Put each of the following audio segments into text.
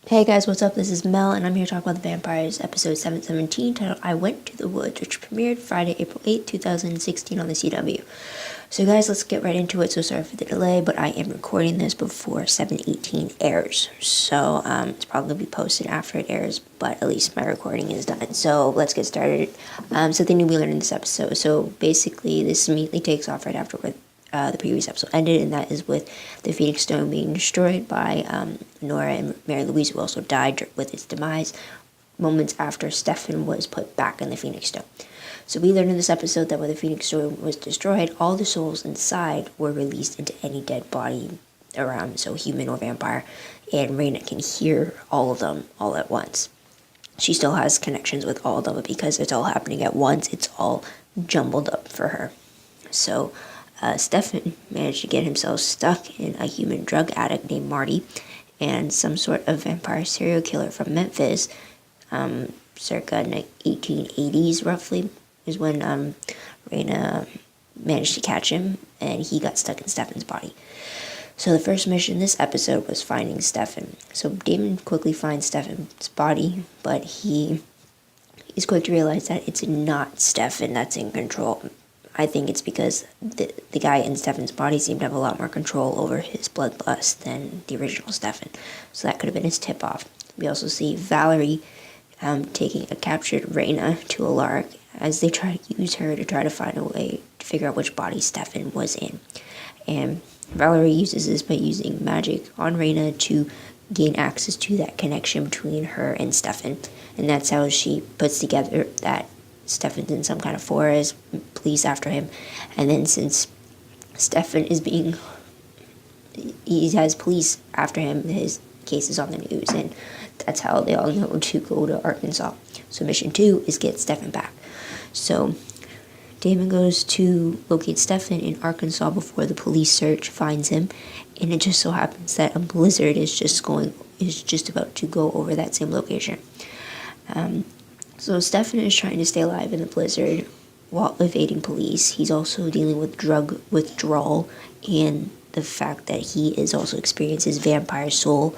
Hey guys, what's up? This is Mel, and I'm here to talk about The Vampires, episode 717, titled I Went to the Woods, which premiered Friday, April 8th, 2016 on the CW. So guys, let's get right into it. So sorry for the delay, but I am recording this before 718 airs. So it's probably going to be posted after it airs, but at least my recording is done. So let's get started. Something new we learned in this episode. So basically, this immediately takes off right after the previous episode ended, and that is with the Phoenix Stone being destroyed by Nora and Mary Louise, who also died with its demise moments after Stefan was put back in the Phoenix Stone. So we learned in this episode that when the Phoenix Stone was destroyed, all the souls inside were released into any dead body around, so human or vampire, and Raina can hear all of them all at once. She still has connections with all of them, but because it's all happening at once, it's all jumbled up for her. So Stefan managed to get himself stuck in a human drug addict named Marty and some sort of vampire serial killer from Memphis, circa 1880s roughly, is when Raina managed to catch him, and he got stuck in Stefan's body. So the first mission this episode was finding Stefan. So Damon quickly finds Stefan's body, but he is quick to realize that it's not Stefan that's in control. I think it's because the guy in Stefan's body seemed to have a lot more control over his bloodlust than the original Stefan. So that could have been his tip-off. We also see Valerie taking a captured Raina to a lark as they try to use her to try to find a way to figure out which body Stefan was in. And Valerie uses this by using magic on Raina to gain access to that connection between her and Stefan. And that's how she puts together that Stefan's in some kind of forest, police after him, and then since Stefan he has police after him, his case is on the news, and that's how they all know to go to Arkansas. So mission 2 is get Stefan back. So Damon goes to locate Stefan in Arkansas before the police search finds him, and it just so happens that a blizzard is just about to go over that same location. So Stefan is trying to stay alive in the blizzard while evading police. He's also dealing with drug withdrawal and the fact that he is also experiences vampire soul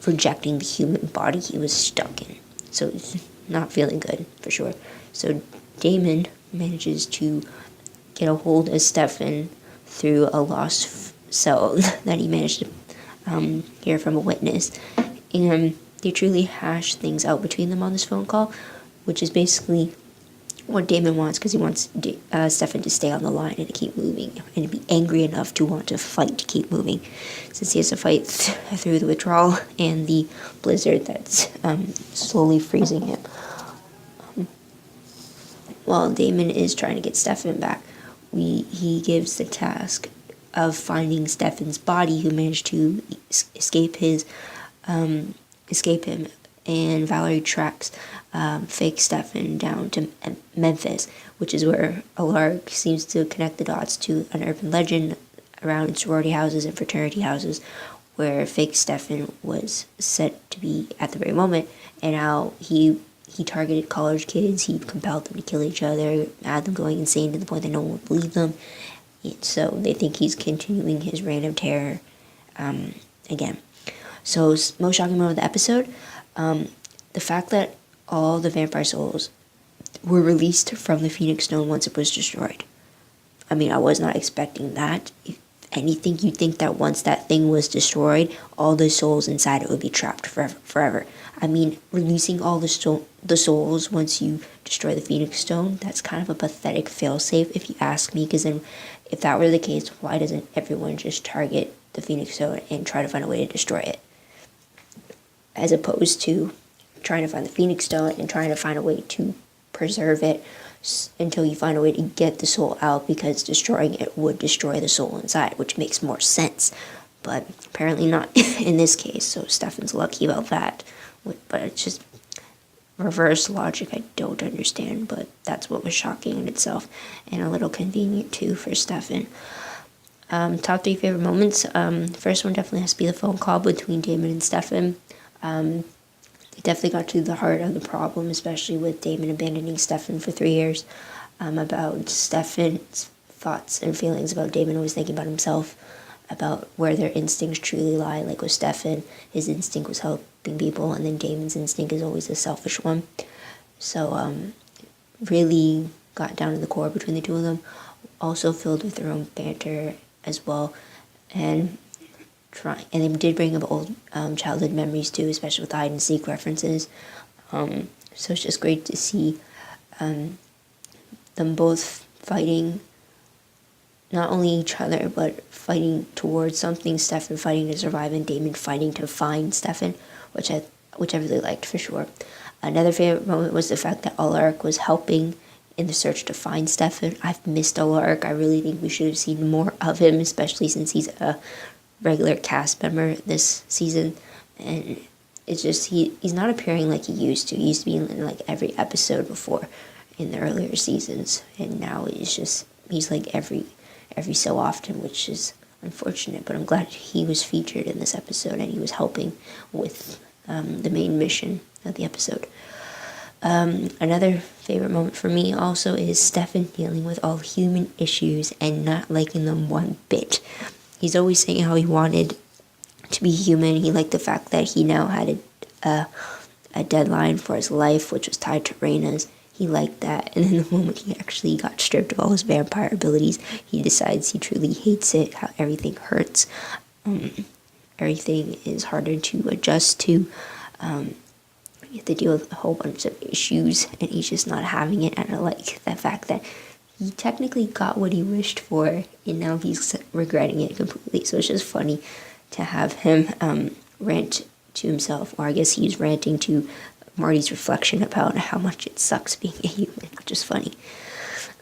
rejecting the human body he was stuck in. So he's not feeling good for sure. So Damon manages to get a hold of Stefan through a lost cell that he managed to hear from a witness. And they truly hash things out between them on this phone call, which is basically what Damon wants, because he wants Stefan to stay on the line and to keep moving and to be angry enough to want to fight to keep moving, since he has to fight through the withdrawal and the blizzard that's slowly freezing him. While Damon is trying to get Stefan back, he gives the task of finding Stefan's body, who managed to escape him, and Valerie tracks fake Stefan down to Memphis, which is where a lark seems to connect the dots to an urban legend around sorority houses and fraternity houses, where fake Stefan was said to be at the very moment, and how he targeted college kids, he compelled them to kill each other, had them going insane to the point that no one would believe them. So they think he's continuing his reign of terror again. So most shocking moment of the episode, the fact that all the vampire souls were released from the Phoenix Stone once it was destroyed. I mean, I was not expecting that. If anything, you'd think that once that thing was destroyed, all the souls inside it would be trapped forever. I mean, releasing all the souls once you destroy the Phoenix Stone, that's kind of a pathetic failsafe if you ask me, because then if that were the case, why doesn't everyone just target the Phoenix Stone and try to find a way to destroy it? As opposed to trying to find the Phoenix Stone and trying to find a way to preserve it until you find a way to get the soul out, because destroying it would destroy the soul inside, which makes more sense. But apparently not in this case, so Stefan's lucky about that. But it's just reverse logic I don't understand, but that's what was shocking in itself, and a little convenient too for Stefan. Top 3 favorite moments. First one definitely has to be the phone call between Damon and Stefan. They definitely got to the heart of the problem, especially with Damon abandoning Stefan for 3 years. About Stefan's thoughts and feelings about Damon always thinking about himself. about where their instincts truly lie. Like with Stefan, his instinct was helping people, and then Damon's instinct is always the selfish one. So really got down to the core between the two of them. Also filled with their own banter as well, and they did bring up old childhood memories too, especially with the hide and seek references. So it's just great to see them both fighting not only each other, but fighting towards something. Stefan fighting to survive, and Damon fighting to find Stefan, which I really liked for sure. Another favorite moment was the fact that Alaric was helping in the search to find Stefan. I've missed Alaric. I really think we should have seen more of him, especially since he's a regular cast member this season. And it's just he's not appearing like he used to. He used to be in like every episode before in the earlier seasons, and now it's just he's like every so often, which is unfortunate. But I'm glad he was featured in this episode and he was helping with the main mission of the episode. Another favorite moment for me also is Stefan dealing with all human issues and not liking them one bit. He's always saying how he wanted to be human. He liked the fact that he now had a deadline for his life, which was tied to Rhaena's. He liked that, and then the moment he actually got stripped of all his vampire abilities, he decides he truly hates it, how everything hurts. Everything is harder to adjust to. You have to deal with a whole bunch of issues, and he's just not having it. And I like the fact that he technically got what he wished for, and now he's regretting it completely. So it's just funny to have him rant to himself, or I guess he's ranting to Marty's reflection about how much it sucks being a human, which is funny.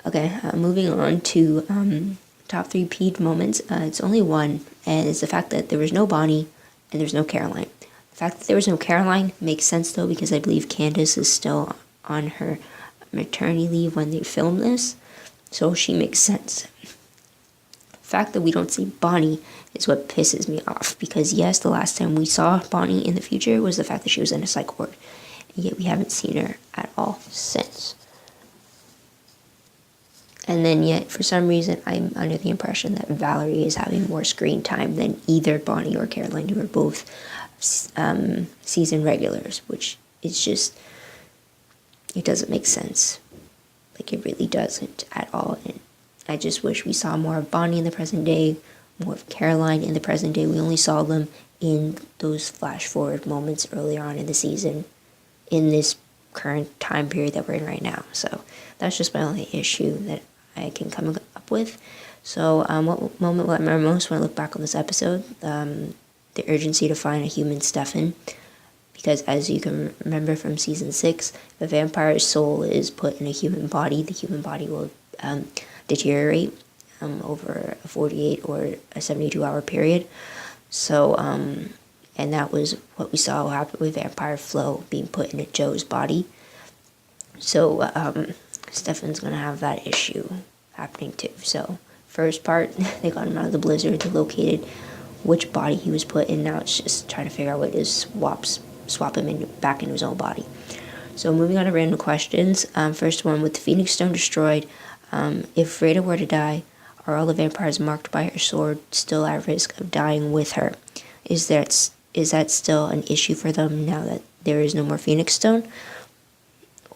Okay, moving on to top 3 peed moments. It's only one, and it's the fact that there was no Bonnie and there's no Caroline. The fact that there was no Caroline makes sense though, because I believe Candace is still on her maternity leave when they film this, so she makes sense. The fact that we don't see Bonnie is what pisses me off, because yes, the last time we saw Bonnie in the future was the fact that she was in a psych ward, yet we haven't seen her at all since. And then yet, for some reason, I'm under the impression that Valerie is having more screen time than either Bonnie or Caroline, who are both season regulars, which is just, it doesn't make sense. Like, it really doesn't at all. And I just wish we saw more of Bonnie in the present day, more of Caroline in the present day. We only saw them in those flash forward moments earlier on in the season, in this current time period that we're in right now. So that's just my only issue that I can come up with. So what moment will I remember most when I look back on this episode? The urgency to find a human Stefan, because as you can remember from season 6, if a vampire's soul is put in a human body, the human body will deteriorate over a 48 or a 72-hour period. So and that was what we saw happen with Vampire Flo being put into Joe's body. So Stefan's gonna have that issue happening too. So first part, they got him out of the blizzard, they located which body he was put in. Now it's just trying to figure out what it is, swap him back into his own body. So moving on to random questions. First one, with the Phoenix Stone destroyed, if Rhaena were to die, are all the vampires marked by her sword still at risk of dying with her? Is that still an issue for them now that there is no more Phoenix Stone?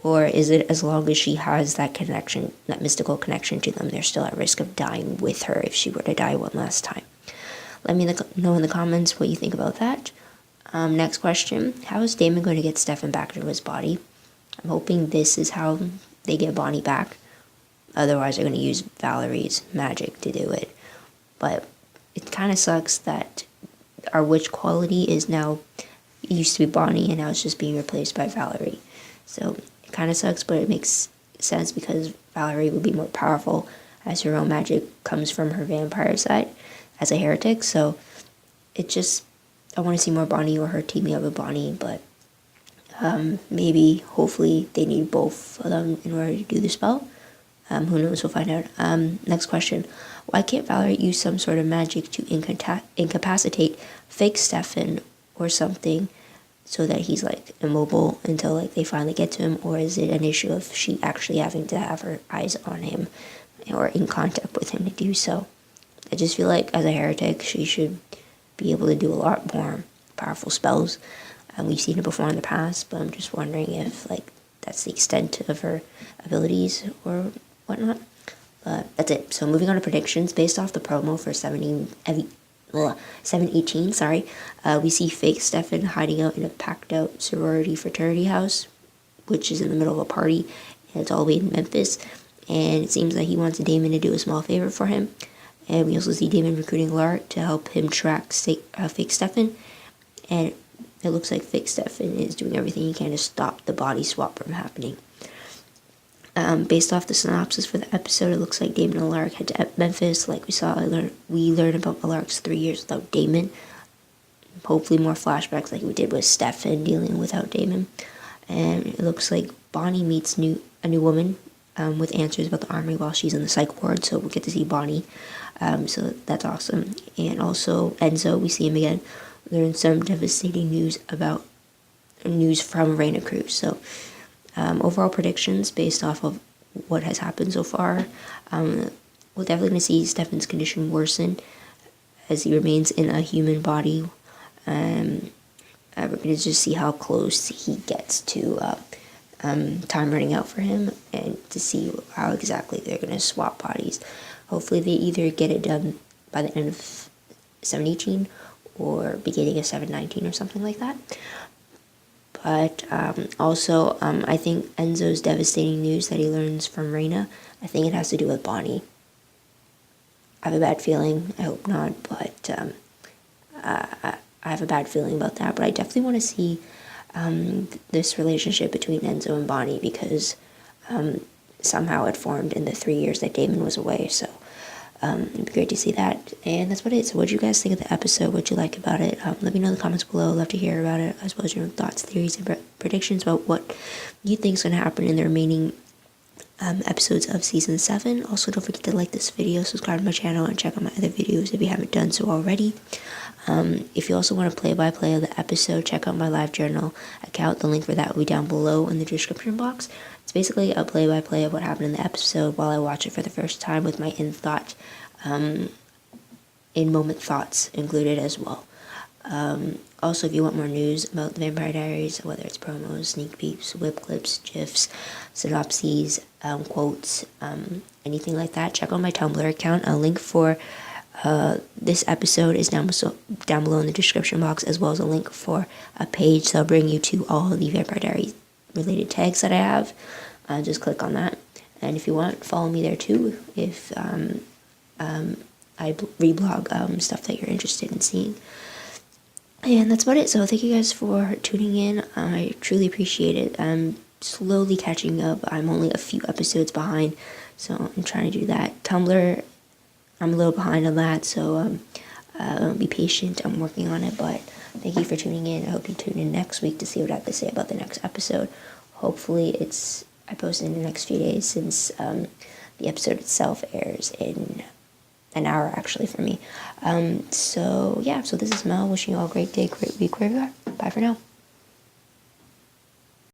Or is it as long as she has that connection, that mystical connection to them, they're still at risk of dying with her if she were to die one last time? Let me know in the comments what you think about that. Next question, how is Damon going to get Stefan back into his body? I'm hoping this is how they get Bonnie back. Otherwise, they're going to use Valerie's magic to do it. But it kind of sucks that our witch quality is now, it used to be Bonnie, and now it's just being replaced by Valerie. So it kind of sucks, but it makes sense because Valerie would be more powerful as her own magic comes from her vampire side as a heretic. So it just, I want to see more Bonnie or her teaming up with Bonnie, but maybe, hopefully, they need both of them in order to do the spell. Who knows, we'll find out. Next question, why can't Valerie use some sort of magic to incapacitate fake Stefan or something so that he's like immobile until like they finally get to him? Or is it an issue of she actually having to have her eyes on him or in contact with him to do so? I just feel like as a heretic, she should be able to do a lot more powerful spells. We've seen it before in the past, but I'm just wondering if like that's the extent of her abilities or whatnot. But that's it. So moving on to predictions based off the promo for 718. Sorry, we see fake Stefan hiding out in a packed out sorority fraternity house, which is in the middle of a party, and it's all the way in Memphis. And it seems like he wants Damon to do a small favor for him. And we also see Damon recruiting Lark to help him track fake Stefan. And it looks like fake Stefan is doing everything he can to stop the body swap from happening. Based off the synopsis for the episode, it looks like Damon and Lark head to Memphis. Like we learned about Lark's 3 years without Damon. Hopefully more flashbacks like we did with Stefan dealing without Damon. And it looks like Bonnie meets a new woman with answers about the army while she's in the psych ward. So we'll get to see Bonnie. So that's awesome. And also Enzo, we see him again. Learn some devastating news from Reina Cruz. So overall predictions based off of what has happened so far, we're definitely going to see Stefan's condition worsen as he remains in a human body. We're going to just see how close he gets to time running out for him, and to see how exactly they're going to swap bodies. Hopefully they either get it done by the end of 718 or beginning of 719 or something like that. But also, I think Enzo's devastating news that he learns from Reina, I think it has to do with Bonnie. I have a bad feeling. I hope not, but I have a bad feeling about that. But I definitely want to see this relationship between Enzo and Bonnie, because somehow it formed in the 3 years that Damon was away. So it'd be great to see that. And that's what it is. So what do you guys think of the episode? What'd you like about it? Let me know in the comments below. I'd love to hear about it, as well as your thoughts, theories, and predictions about what you think is going to happen in the remaining episodes of season 7. Also, don't forget to like this video, subscribe to my channel, and check out my other videos if you haven't done so already. If you also want a play-by-play of the episode, check out my live journal account. The link for that will be down below in the description box. It's basically a play-by-play of what happened in the episode while I watch it for the first time, with my in-moment thoughts included as well. Also, if you want more news about the Vampire Diaries, whether it's promos, sneak peeks, whip clips, gifs, synopses, quotes, anything like that, check out my Tumblr account. A link for this episode is down below in the description box, as well as a link for a page that'll bring you to all the Vampire Diaries related tags that I have. Just click on that, and if you want, follow me there too, if I reblog stuff that you're interested in seeing. And that's about it. So thank you guys for tuning in. I truly appreciate it. I'm slowly catching up. I'm only a few episodes behind, so I'm trying to do that. Tumblr, I'm a little behind on that, so be patient. I'm working on it, but thank you for tuning in. I hope you tune in next week to see what I have to say about the next episode. Hopefully I post in the next few days, since the episode itself airs in an hour actually for me. So yeah, so this is Mel, wishing you all a great day, great week, wherever you are. Bye for now.